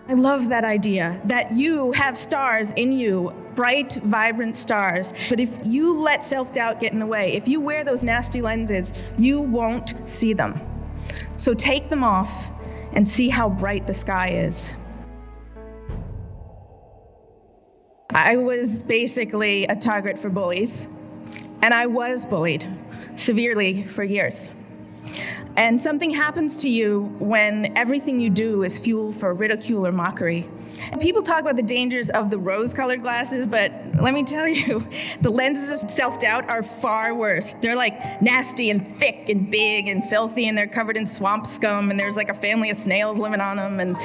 I love that idea that you have stars in you, bright, vibrant stars. But if you let self-doubt get in the way, if you wear those nasty lenses, you won't see them. So take them off and see how bright the sky is. I was basically a target for bullies, and I was bullied severely for years. And something happens to you when everything you do is fuel for ridicule or mockery. People talk about the dangers of the rose-colored glasses, but let me tell you, the lenses of self-doubt are far worse. They're like nasty and thick and big and filthy, and they're covered in swamp scum, and there's like a family of snails living on them, and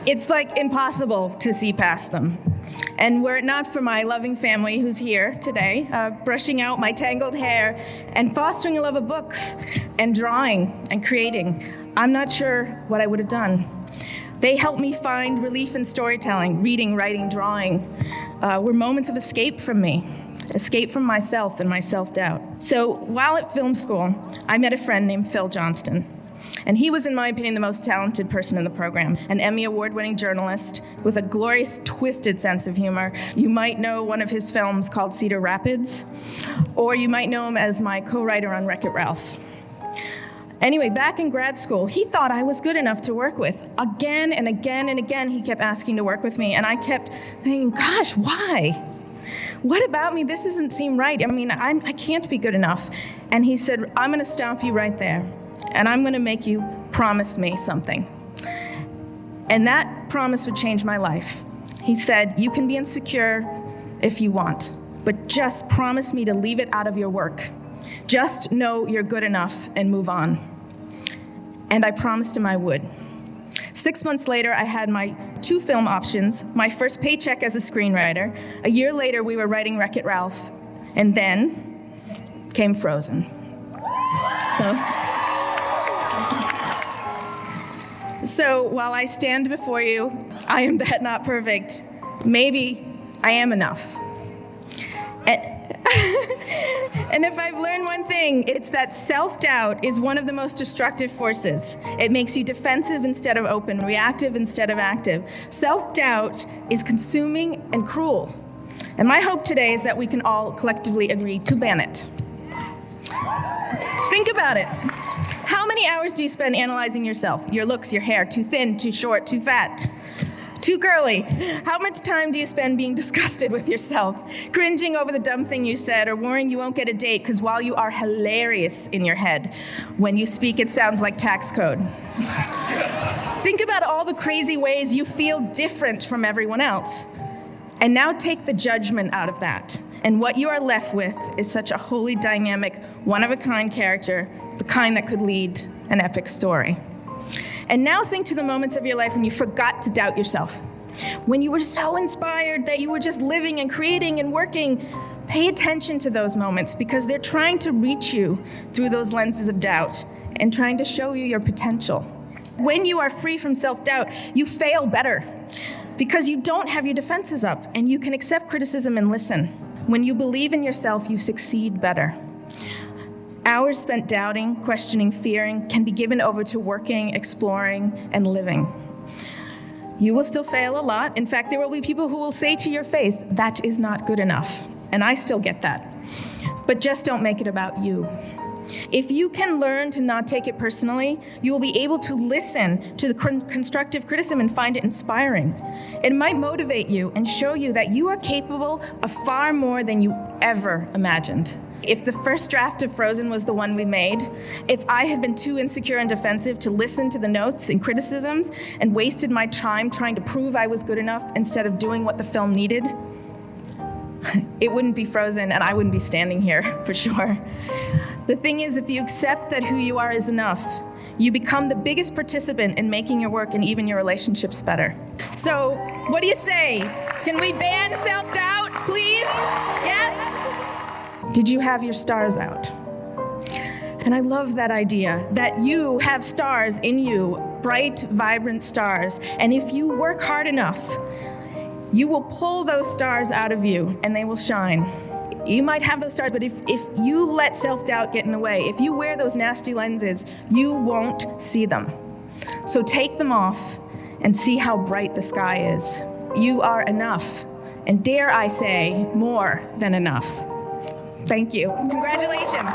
it's like impossible to see past them. And were it not for my loving family who's here today, brushing out my tangled hair and fostering a love of books and drawing and creating, I'm not sure what I would have done. They helped me find relief in storytelling. Reading, writing, drawing were moments of escape from me, escape from myself and my self-doubt. So while at film school, I met a friend named Phil Johnston. And he was, in my opinion, the most talented person in the program, an Emmy Award-winning journalist with a glorious, twisted sense of humor. You might know one of his films called Cedar Rapids, or you might know him as my co-writer on Wreck-It Ralph. Anyway, back in grad school, he thought I was good enough to work with. Again and again and again, he kept asking to work with me, and I kept thinking, gosh, why? What about me? This doesn't seem right. I mean, I can't be good enough. And he said, I'm going to stop you right there. And I'm going to make you promise me something. And that promise would change my life. He said, you can be insecure if you want, but just promise me to leave it out of your work. Just know you're good enough and move on. And I promised him I would. 6 months later, I had my 2 film options, my first paycheck as a screenwriter. A year later, we were writing Wreck-It Ralph. And then came Frozen. So while I stand before you, I am that not perfect. Maybe I am enough. And if I've learned one thing, it's that self-doubt is one of the most destructive forces. It makes you defensive instead of open, reactive instead of active. Self-doubt is consuming and cruel. And my hope today is that we can all collectively agree to ban it. Think about it. How many hours do you spend analyzing yourself? Your looks, your hair, too thin, too short, too fat, too curly? How much time do you spend being disgusted with yourself, cringing over the dumb thing you said, or worrying you won't get a date because while you are hilarious in your head, when you speak it sounds like tax code? Think about all the crazy ways you feel different from everyone else. And now take the judgment out of that. And what you are left with is such a wholly dynamic, one-of-a-kind character, the kind that could lead an epic story. And now think to the moments of your life when you forgot to doubt yourself. When you were so inspired that you were just living and creating and working. Pay attention to those moments because they're trying to reach you through those lenses of doubt and trying to show you your potential. When you are free from self-doubt, you fail better because you don't have your defenses up and you can accept criticism and listen. When you believe in yourself, you succeed better. Hours spent doubting, questioning, fearing can be given over to working, exploring, and living. You will still fail a lot. In fact, there will be people who will say to your face, that is not good enough. And I still get that. But just don't make it about you. If you can learn to not take it personally, you will be able to listen to the constructive criticism and find it inspiring. It might motivate you and show you that you are capable of far more than you ever imagined. If the first draft of Frozen was the one we made, if I had been too insecure and defensive to listen to the notes and criticisms and wasted my time trying to prove I was good enough instead of doing what the film needed, it wouldn't be Frozen and I wouldn't be standing here for sure. The thing is, if you accept that who you are is enough, you become the biggest participant in making your work and even your relationships better. So, what do you say? Can we ban self-doubt, please? Yes? Did you have your stars out? And I love that idea, that you have stars in you, bright, vibrant stars. And if you work hard enough, you will pull those stars out of you and they will shine. You might have those stars, but if you let self-doubt get in the way, if you wear those nasty lenses, you won't see them. So take them off and see how bright the sky is. You are enough, and dare I say, more than enough. Thank you. Congratulations.